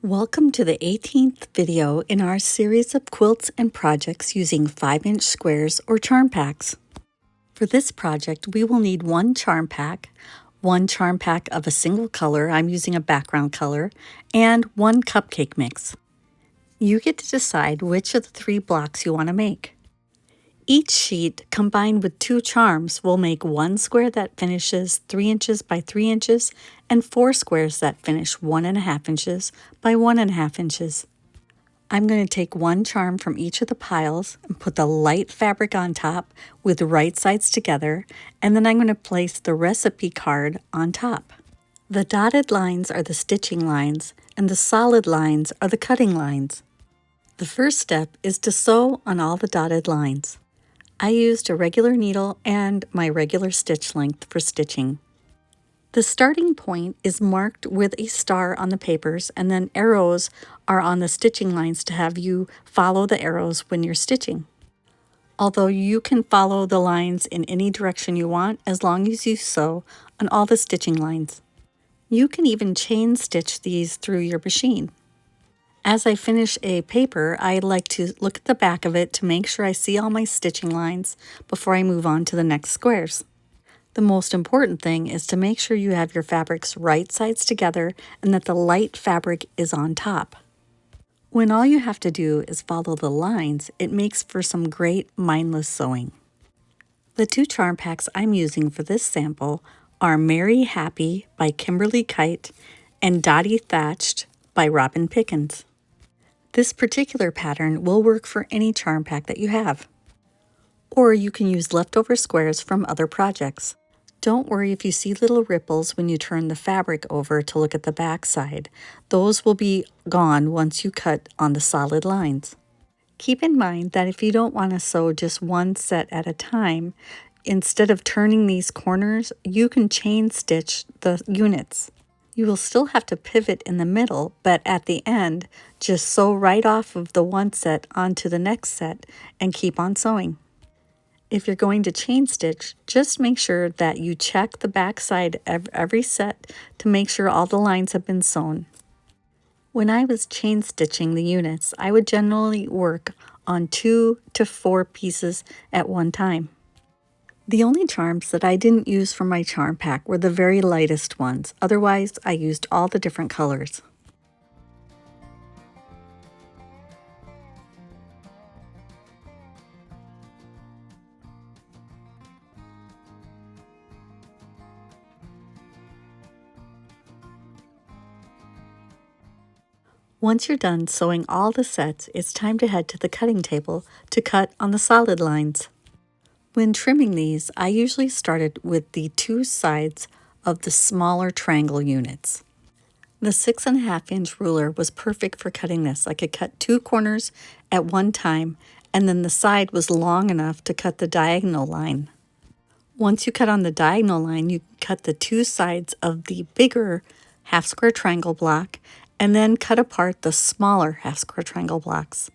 Welcome to the 18th video in our series of quilts and projects using 5-inch squares or charm packs. For this project, we will need one charm pack of a single color, I'm using a background color, and one cupcake mix. You get to decide which of the 3 blocks you want to make. Each sheet combined with 2 charms will make 1 square that finishes 3 inches by 3 inches and 4 squares that finish 1.5 inches by 1.5 inches. I'm going to take 1 charm from each of the piles and put the light fabric on top with the right sides together, and then I'm going to place the recipe card on top. The dotted lines are the stitching lines and the solid lines are the cutting lines. The first step is to sew on all the dotted lines. I used a regular needle and my regular stitch length for stitching. The starting point is marked with a star on the papers, and then arrows are on the stitching lines to have you follow the arrows when you're stitching. Although you can follow the lines in any direction you want as long as you sew on all the stitching lines. You can even chain stitch these through your machine. As I finish a paper, I like to look at the back of it to make sure I see all my stitching lines before I move on to the next squares. The most important thing is to make sure you have your fabrics right sides together and that the light fabric is on top. When all you have to do is follow the lines, it makes for some great mindless sewing. The 2 charm packs I'm using for this sample are Merry Happy by Kimberly Kite and Dottie Thatched by Robin Pickens. This particular pattern will work for any charm pack that you have. Or you can use leftover squares from other projects. Don't worry if you see little ripples when you turn the fabric over to look at the back side. Those will be gone once you cut on the solid lines. Keep in mind that if you don't want to sew just one set at a time, instead of turning these corners, you can chain stitch the units. You will still have to pivot in the middle, but at the end, just sew right off of the one set onto the next set and keep on sewing. If you're going to chain stitch, just make sure that you check the back side of every set to make sure all the lines have been sewn. When I was chain stitching the units, I would generally work on 2 to 4 pieces at one time. The only charms that I didn't use for my charm pack were the very lightest ones. Otherwise, I used all the different colors. Once you're done sewing all the sets, it's time to head to the cutting table to cut on the solid lines. When trimming these, I usually started with the 2 sides of the smaller triangle units. The 6.5-inch ruler was perfect for cutting this. I could cut 2 corners at one time, and then the side was long enough to cut the diagonal line. Once you cut on the diagonal line, you cut the 2 sides of the bigger half-square triangle block, and then cut apart the smaller half-square triangle blocks.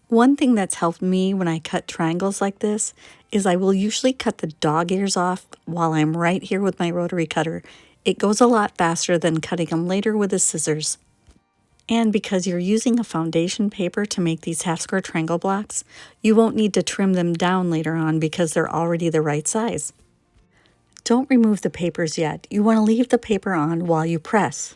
One thing that's helped me when I cut triangles like this is I will usually cut the dog ears off while I'm right here with my rotary cutter. It goes a lot faster than cutting them later with the scissors. And because you're using a foundation paper to make these half-square triangle blocks, you won't need to trim them down later on because they're already the right size. Don't remove the papers yet. You want to leave the paper on while you press.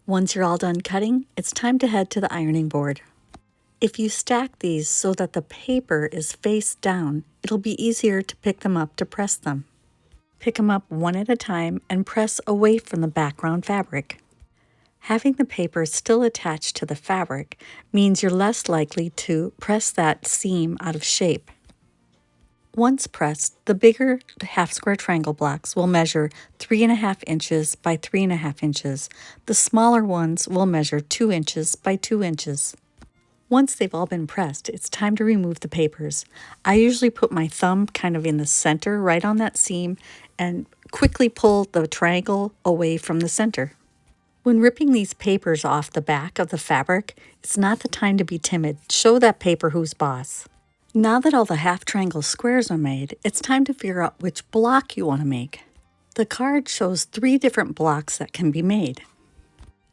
Once you're all done cutting, it's time to head to the ironing board. If you stack these so that the paper is face down, it'll be easier to pick them up to press them. Pick them up one at a time and press away from the background fabric. Having the paper still attached to the fabric means you're less likely to press that seam out of shape. Once pressed, the bigger half square triangle blocks will measure 3.5 inches by 3.5 inches. The smaller ones will measure 2 inches by 2 inches. Once they've all been pressed, it's time to remove the papers. I usually put my thumb kind of in the center, right on that seam, and quickly pull the triangle away from the center. When ripping these papers off the back of the fabric, it's not the time to be timid. Show that paper who's boss. Now that all the half triangle squares are made, it's time to figure out which block you want to make. The card shows 3 different blocks that can be made.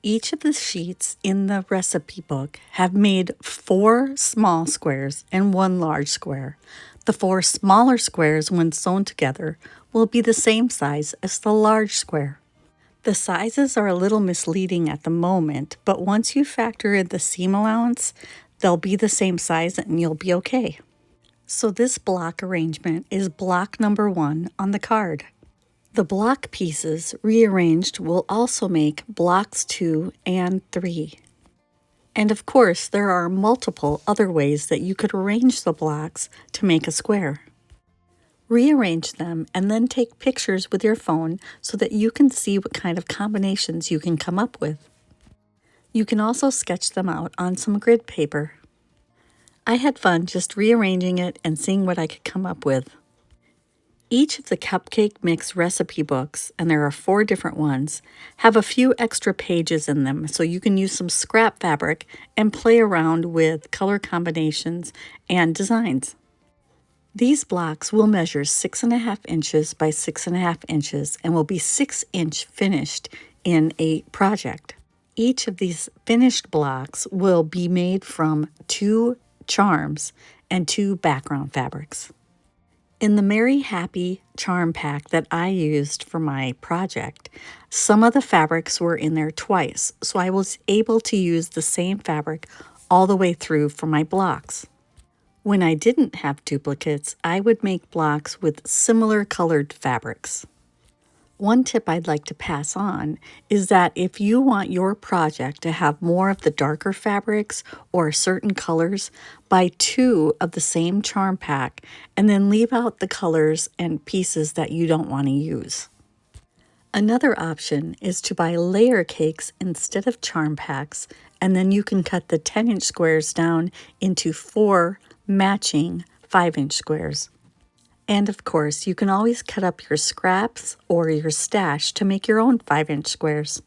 Each of the sheets in the recipe book have made 4 small squares and 1 large square. The 4 smaller squares, when sewn together, will be the same size as the large square. The sizes are a little misleading at the moment, but once you factor in the seam allowance, they'll be the same size and you'll be okay. So this block arrangement is block number 1 on the card. The block pieces rearranged will also make blocks 2 and 3. And of course, there are multiple other ways that you could arrange the blocks to make a square. Rearrange them and then take pictures with your phone so that you can see what kind of combinations you can come up with. You can also sketch them out on some grid paper. I had fun just rearranging it and seeing what I could come up with. Each of the cupcake mix recipe books, and there are 4 different ones, have a few extra pages in them so you can use some scrap fabric and play around with color combinations and designs. These blocks will measure 6.5 inches by 6.5 inches and will be 6-inch finished in a project. Each of these finished blocks will be made from 2 charms and 2 background fabrics. In the Merry Happy charm pack that I used for my project, some of the fabrics were in there twice, so I was able to use the same fabric all the way through for my blocks. When I didn't have duplicates, I would make blocks with similar colored fabrics. One tip I'd like to pass on is that if you want your project to have more of the darker fabrics or certain colors, buy 2 of the same charm pack and then leave out the colors and pieces that you don't want to use. Another option is to buy layer cakes instead of charm packs, and then you can cut the 10-inch squares down into 4 matching 5-inch squares. And of course, you can always cut up your scraps or your stash to make your own 5-inch squares.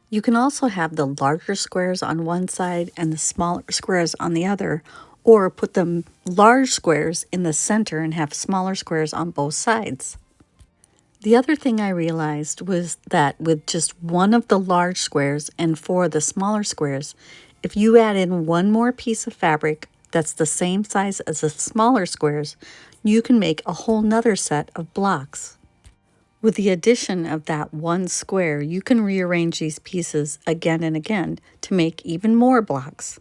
You can also have the larger squares on one side and the smaller squares on the other, or put the large squares in the center and have smaller squares on both sides. The other thing I realized was that with just 1 of the large squares and 4 of the smaller squares, if you add in 1 more piece of fabric that's the same size as the smaller squares, you can make a whole nother set of blocks. With the addition of that 1 square, you can rearrange these pieces again and again to make even more blocks.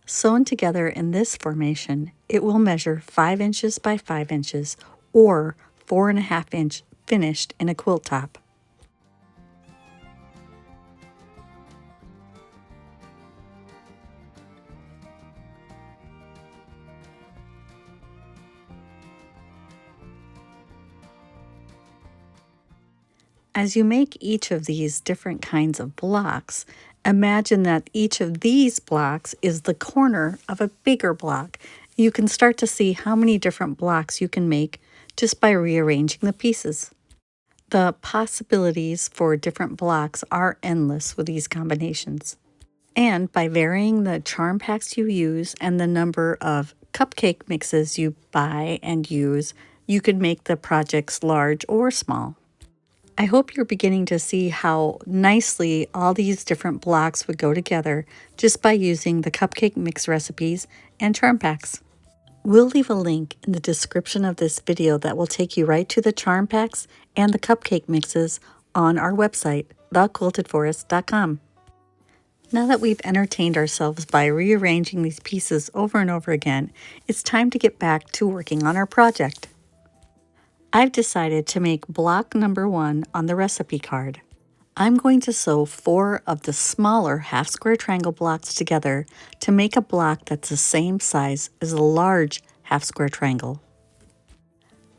Sewn together in this formation, it will measure 5 inches by 5 inches or 4.5 inch finished in a quilt top. As you make each of these different kinds of blocks, imagine that each of these blocks is the corner of a bigger block. You can start to see how many different blocks you can make just by rearranging the pieces. The possibilities for different blocks are endless with these combinations. And by varying the charm packs you use and the number of cupcake mixes you buy and use, you can make the projects large or small. I hope you're beginning to see how nicely all these different blocks would go together just by using the cupcake mix recipes and charm packs. We'll leave a link in the description of this video that will take you right to the charm packs and the cupcake mixes on our website, thequiltedforest.com. Now that we've entertained ourselves by rearranging these pieces over and over again, it's time to get back to working on our project. I've decided to make block number 1 on the recipe card. I'm going to sew 4 of the smaller half square triangle blocks together to make a block that's the same size as a large half square triangle.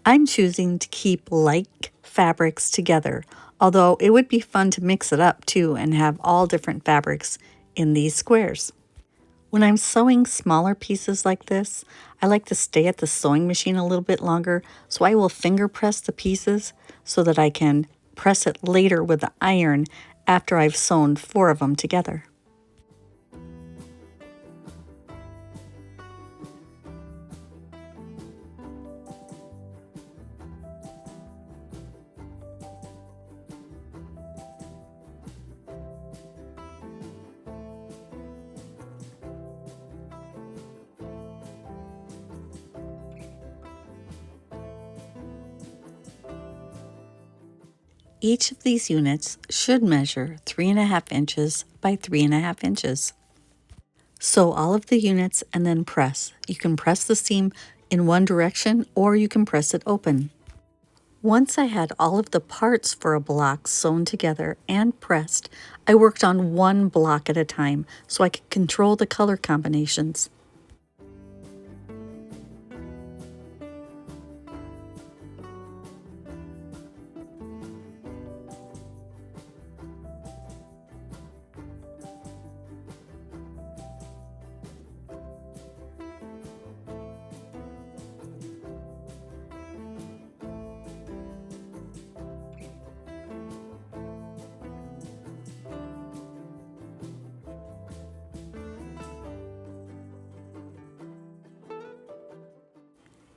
I'm choosing to keep like fabrics together, although it would be fun to mix it up too and have all different fabrics in these squares. When I'm sewing smaller pieces like this, I like to stay at the sewing machine a little bit longer, so I will finger press the pieces so that I can press it later with the iron after I've sewn 4 of them together. Each of these units should measure 3.5 inches by 3.5 inches. Sew all of the units and then press. You can press the seam in one direction or you can press it open. Once I had all of the parts for a block sewn together and pressed, I worked on one block at a time so I could control the color combinations.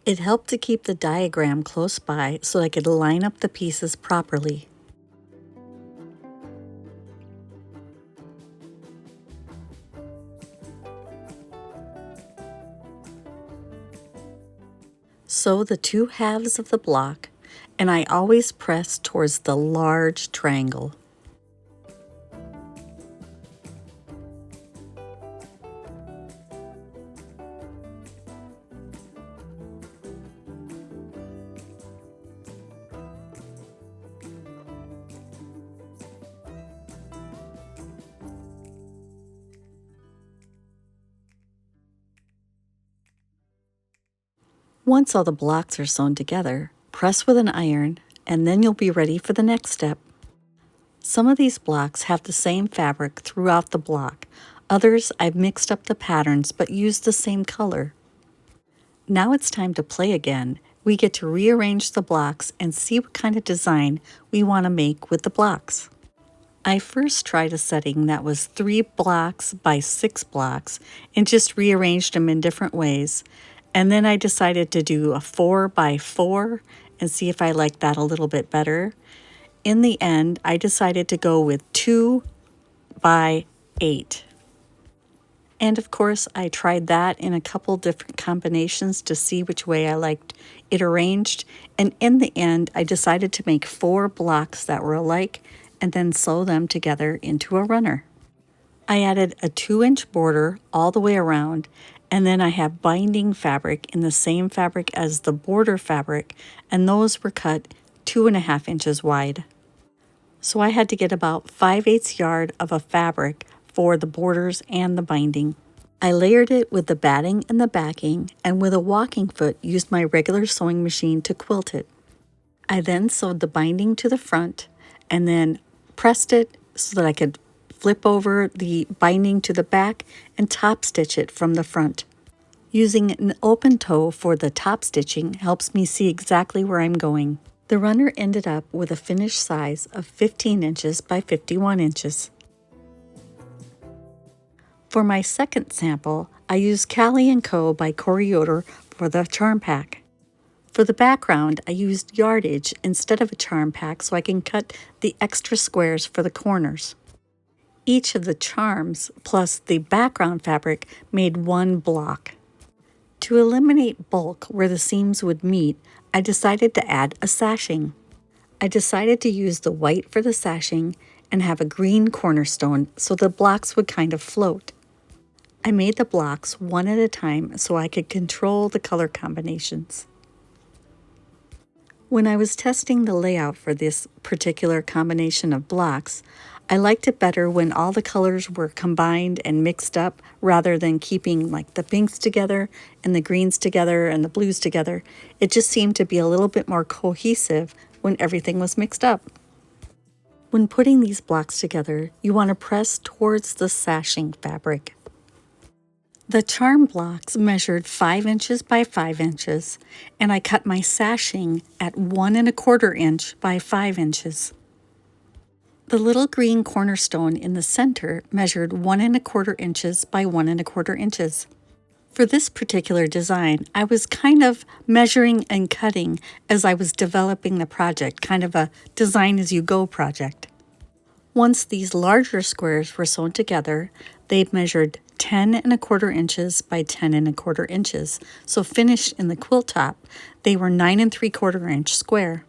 It helped to keep the diagram close by so I could line up the pieces properly. Sew the 2 halves of the block, and I always press towards the large triangle. Once all the blocks are sewn together, press with an iron, and then you'll be ready for the next step. Some of these blocks have the same fabric throughout the block. Others, I've mixed up the patterns but used the same color. Now it's time to play again. We get to rearrange the blocks and see what kind of design we want to make with the blocks. I first tried a setting that was 3 blocks by 6 blocks and just rearranged them in different ways. And then I decided to do a 4 by 4 and see if I liked that a little bit better. In the end, I decided to go with 2 by 8. And of course, I tried that in a couple different combinations to see which way I liked it arranged. And in the end, I decided to make 4 blocks that were alike and then sew them together into a runner. I added a 2-inch border all the way around, and then I have binding fabric in the same fabric as the border fabric, and those were cut 2.5 inches wide. So I had to get about 5/8 yard of a fabric for the borders and the binding. I layered it with the batting and the backing, and with a walking foot used my regular sewing machine to quilt it. I then sewed the binding to the front and then pressed it so that I could flip over the binding to the back and top stitch it from the front. Using an open toe for the top stitching helps me see exactly where I'm going. The runner ended up with a finished size of 15 inches by 51 inches. For my second sample, I used Callie & Co. by Corey Yoder for the charm pack. For the background, I used yardage instead of a charm pack so I can cut the extra squares for the corners. Each of the charms plus the background fabric made one block. To eliminate bulk where the seams would meet, I decided to add a sashing. I decided to use the white for the sashing and have a green cornerstone so the blocks would kind of float. I made the blocks one at a time so I could control the color combinations. When I was testing the layout for this particular combination of blocks, I liked it better when all the colors were combined and mixed up rather than keeping like the pinks together and the greens together and the blues together. It just seemed to be a little bit more cohesive when everything was mixed up. When putting these blocks together, you want to press towards the sashing fabric. The charm blocks measured 5 inches by 5 inches, and I cut my sashing at 1¼ inch by 5 inches. The little green cornerstone in the center measured 1¼ inches by 1¼ inches. For this particular design, I was kind of measuring and cutting as I was developing the project, kind of a design as you go project. Once these larger squares were sewn together, they measured 10¼ inches by 10¼ inches. So finished in the quilt top, they were 9¾ inch square.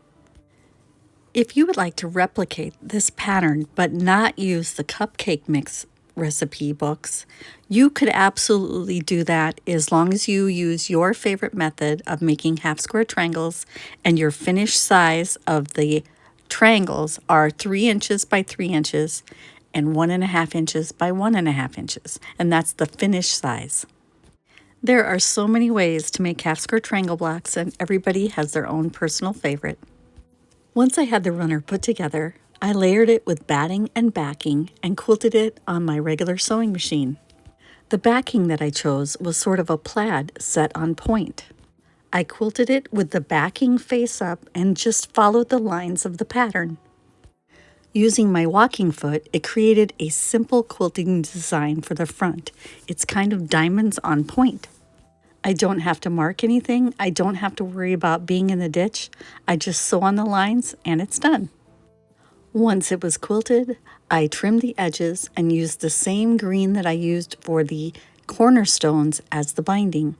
If you would like to replicate this pattern but not use the cupcake mix recipe books, you could absolutely do that as long as you use your favorite method of making half square triangles and your finished size of the triangles are 3 inches by 3 inches and 1½ inches by 1½ inches, and that's the finished size. There are so many ways to make half square triangle blocks, and everybody has their own personal favorite. Once I had the runner put together, I layered it with batting and backing and quilted it on my regular sewing machine. The backing that I chose was sort of a plaid set on point. I quilted it with the backing face up and just followed the lines of the pattern. Using my walking foot, it created a simple quilting design for the front. It's kind of diamonds on point. I don't have to mark anything. I don't have to worry about being in the ditch. I just sew on the lines and it's done. Once it was quilted, I trimmed the edges and used the same green that I used for the cornerstones as the binding.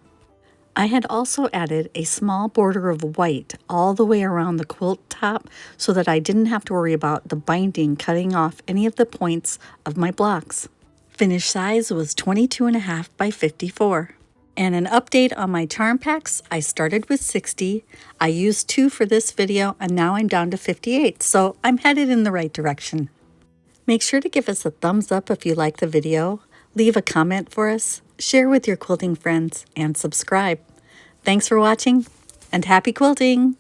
I had also added a small border of white all the way around the quilt top so that I didn't have to worry about the binding cutting off any of the points of my blocks. Finished size was 22½ by 54. And an update on my charm packs, I started with 60. I used 2 for this video and now I'm down to 58, so I'm headed in the right direction. Make sure to give us a thumbs up if you like the video, leave a comment for us, share with your quilting friends, and subscribe. Thanks for watching and happy quilting!